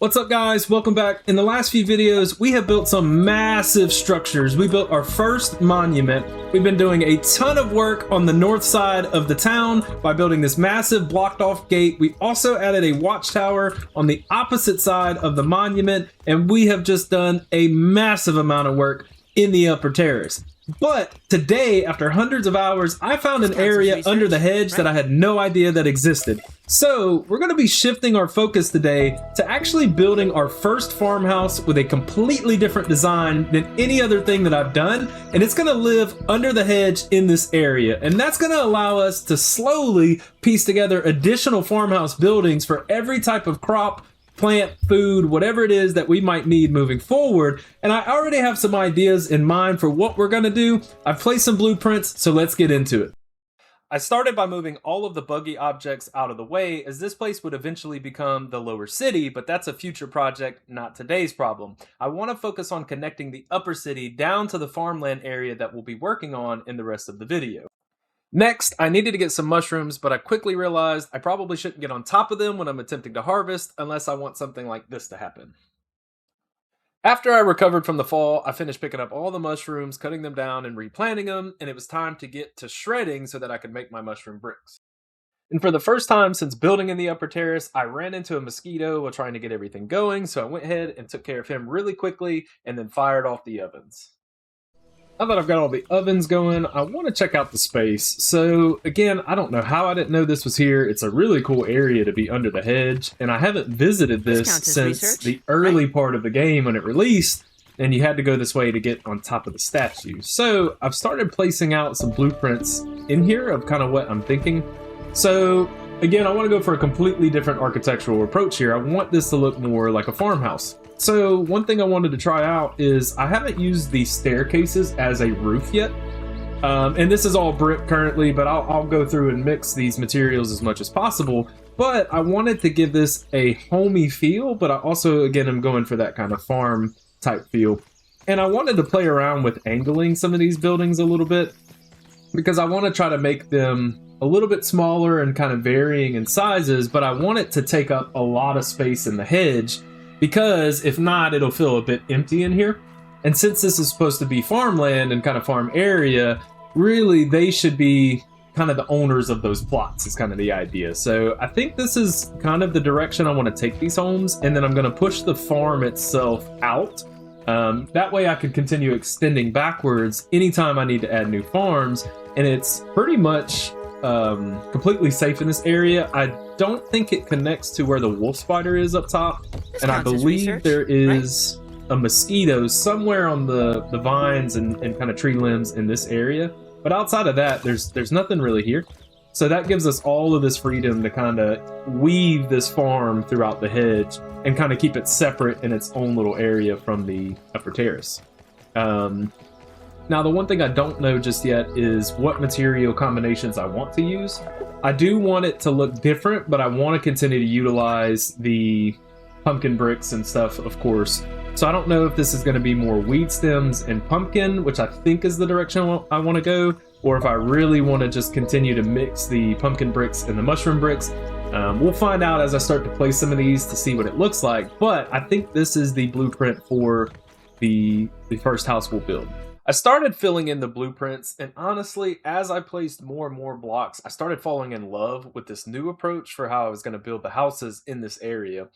What's up guys, welcome back. In the last few videos, we have built some massive structures. We built our first monument. We've been doing a ton of work on the north side of the town by building this massive blocked off gate. We also added a watchtower on the opposite side of the monument, and we have just done a massive amount of work in the upper terrace. But today, after hundreds of hours, I found an area under the hedge that I had no idea that existed. So we're going to be shifting our focus today to actually building our first farmhouse with a completely different design than any other thing that I've done. And it's going to live under the hedge in this area. And that's going to allow us to slowly piece together additional farmhouse buildings for every type of crop, plant, food, whatever it is that we might need moving forward. And I already have some ideas in mind for what we're gonna do. I've placed some blueprints, so let's get into it. I started by moving all of the buggy objects out of the way, as this place would eventually become the lower city, but that's a future project, not today's problem. I want to focus on connecting the upper city down to the farmland area that we'll be working on in the rest of the video. Next, I needed to get some mushrooms, but I quickly realized I probably shouldn't get on top of them when I'm attempting to harvest unless I want something like this to happen. After I recovered from the fall, I finished picking up all the mushrooms, cutting them down and replanting them, and it was time to get to shredding so that I could make my mushroom bricks. And for the first time since building in the upper terrace, I ran into a mosquito while trying to get everything going, so I went ahead and took care of him really quickly and then fired off the ovens. Now that I've got all the ovens going, I want to check out the space. So again, I don't know how I didn't know this was here. It's a really cool area to be under the hedge, and I haven't visited this since the early part of the game when it released, and you had to go this way to get on top of the statue. So I've started placing out some blueprints in here of kind of what I'm thinking. So again, I want to go for a completely different architectural approach here. I want this to look more like a farmhouse. So one thing I wanted to try out is I haven't used these staircases as a roof yet. And this is all brick currently, but I'll go through and mix these materials as much as possible. But I wanted to give this a homey feel, but I also, again, am going for that kind of farm type feel. And I wanted to play around with angling some of these buildings a little bit, because I want to try to make them a little bit smaller and kind of varying in sizes, but I want it to take up a lot of space in the hedge, because if not, it'll feel a bit empty in here. And since this is supposed to be farmland and kind of farm area, really they should be kind of the owners of those plots is kind of the idea. So I think this is kind of the direction I want to take these homes, and then I'm going to push the farm itself out. That way I could continue extending backwards anytime I need to add new farms, and it's pretty much completely safe in this area. I don't think it connects to where the wolf spider is up top, and I believe there is a mosquito somewhere on the vines and kind of tree limbs in this area, but outside of that there's nothing really here. So that gives us all of this freedom to kind of weave this farm throughout the hedge and kind of keep it separate in its own little area from the upper terrace. Now, the one thing I don't know just yet is what material combinations I want to use. I do want it to look different, but I want to continue to utilize the pumpkin bricks and stuff, of course. So I don't know if this is going to be more weed stems and pumpkin, which I think is the direction I want to go, or if I really want to just continue to mix the pumpkin bricks and the mushroom bricks. We'll find out as I start to place some of these to see what it looks like, but I think this is the blueprint for the first house we'll build. I started filling in the blueprints, and honestly, as I placed more and more blocks, I started falling in love with this new approach for how I was going to build the houses in this area.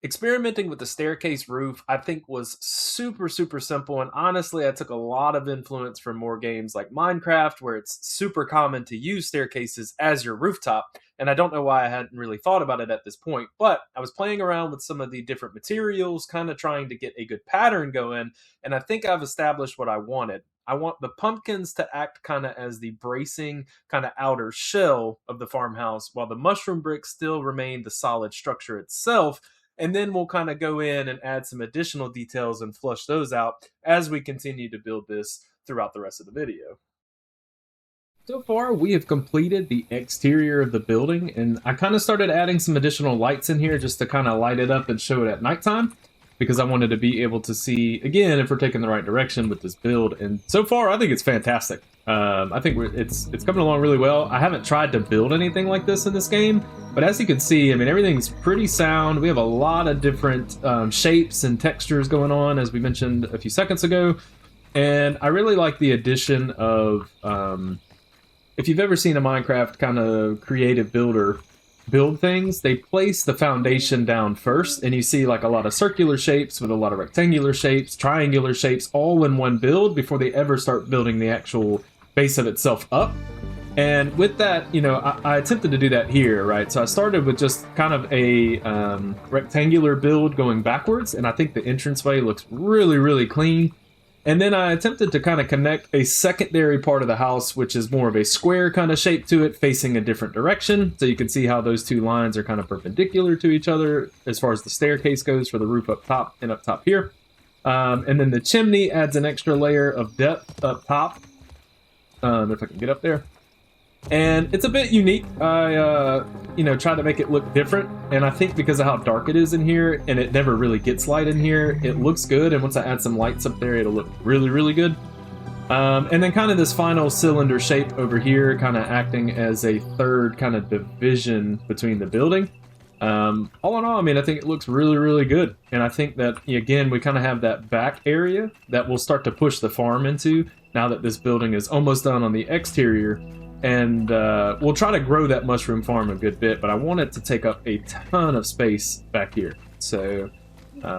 Experimenting with the staircase roof, I think, was super simple, and honestly, I took a lot of influence from more games like Minecraft, where it's super common to use staircases as your rooftop, and I don't know why I hadn't really thought about it at this point, but I was playing around with some of the different materials, kind of trying to get a good pattern going, and I think I've established what I wanted. I want the pumpkins to act kind of as the bracing kind of outer shell of the farmhouse, while the mushroom bricks still remain the solid structure itself. And then we'll kind of go in and add some additional details and flush those out as we continue to build this throughout the rest of the video. So far, we have completed the exterior of the building, and I kind of started adding some additional lights in here just to kind of light it up and show it at nighttime. because I wanted to be able to see, again, if we're taking the right direction with this build. And so far, I think it's fantastic. I think it's coming along really well. I haven't tried to build anything like this in this game, but as you can see, I mean, everything's pretty sound. We have a lot of different shapes and textures going on, as we mentioned a few seconds ago. And I really like the addition of, if you've ever seen a Minecraft kind of creative builder build things, they place the foundation down first, and you see like a lot of circular shapes with a lot of rectangular shapes, triangular shapes, all in one build before they ever start building the actual base of itself up. And with that, you know, I attempted to do that here, right? So I started with just kind of a rectangular build going backwards, and I think the entranceway looks really, really clean. And then I attempted to kind of connect a secondary part of the house, which is more of a square kind of shape to it, facing a different direction. So you can see how those two lines are kind of perpendicular to each other as far as the staircase goes for the roof up top and up top here. And then the chimney adds an extra layer of depth up top, if I can get up there. And it's a bit unique. I, you know, tried to make it look different, and I think because of how dark it is in here, and it never really gets light in here, it looks good, and once I add some lights up there, it'll look really, really good. And then kind of this final cylinder shape over here, kind of acting as a third kind of division between the building. All in all, I mean, I think it looks really, really good, and I think that, again, we kind of have that back area that we'll start to push the farm into now that this building is almost done on the exterior. And we'll try to grow that mushroom farm a good bit, but I want it to take up a ton of space back here. So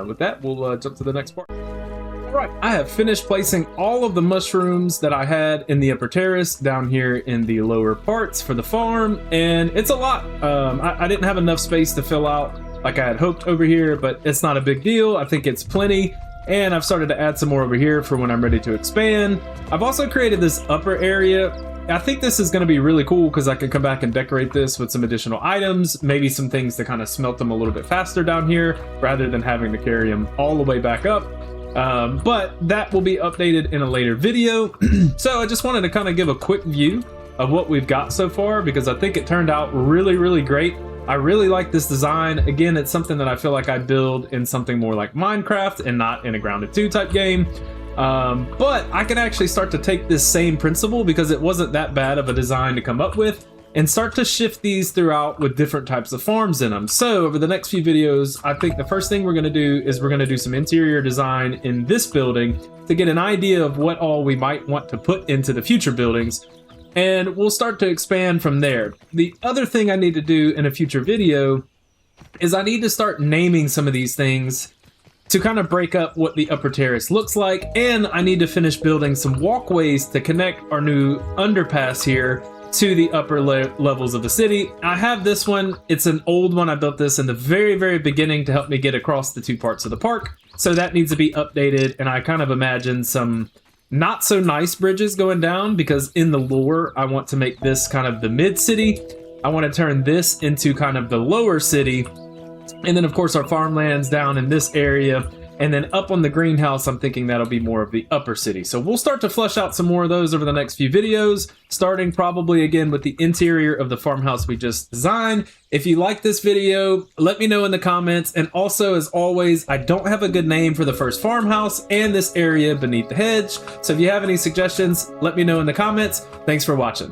with that, we'll jump to the next part. All right, I have finished placing all of the mushrooms that I had in the upper terrace down here in the lower parts for the farm, and it's a lot. I didn't have enough space to fill out like I had hoped over here, but it's not a big deal. I think it's plenty. And I've started to add some more over here for when I'm ready to expand. I've also created this upper area. I think this is going to be really cool because I can come back and decorate this with some additional items, maybe some things to kind of smelt them a little bit faster down here rather than having to carry them all the way back up. But that will be updated in a later video. So I just wanted to kind of give a quick view of what we've got so far because I think it turned out really, really great. I really like this design. Again, it's something that I feel like I build in something more like Minecraft and not in a Grounded 2 type game. But I can actually start to take this same principle because it wasn't that bad of a design to come up with and start to shift these throughout with different types of farms in them. So over the next few videos, I think the first thing we're going to do is we're going to do some interior design in this building to get an idea of what all we might want to put into the future buildings. And we'll start to expand from there. The other thing I need to do in a future video is I need to start naming some of these things to kind of break up what the upper terrace looks like, and I need to finish building some walkways to connect our new underpass here to the upper levels of the city. I have this one. It's an old one. I built this in the very, very beginning to help me get across the two parts of the park. So that needs to be updated, and I kind of imagine some not so nice bridges going down because in the lore, I want to make this kind of the mid-city. I want to turn this into kind of the lower city. And then, of course, our farmlands down in this area. And then up on the greenhouse, I'm thinking that'll be more of the upper city. So we'll start to flesh out some more of those over the next few videos, starting probably again with the interior of the farmhouse we just designed. If you like this video, let me know in the comments. And also, as always, I don't have a good name for the first farmhouse and this area beneath the hedge. So if you have any suggestions, let me know in the comments. Thanks for watching.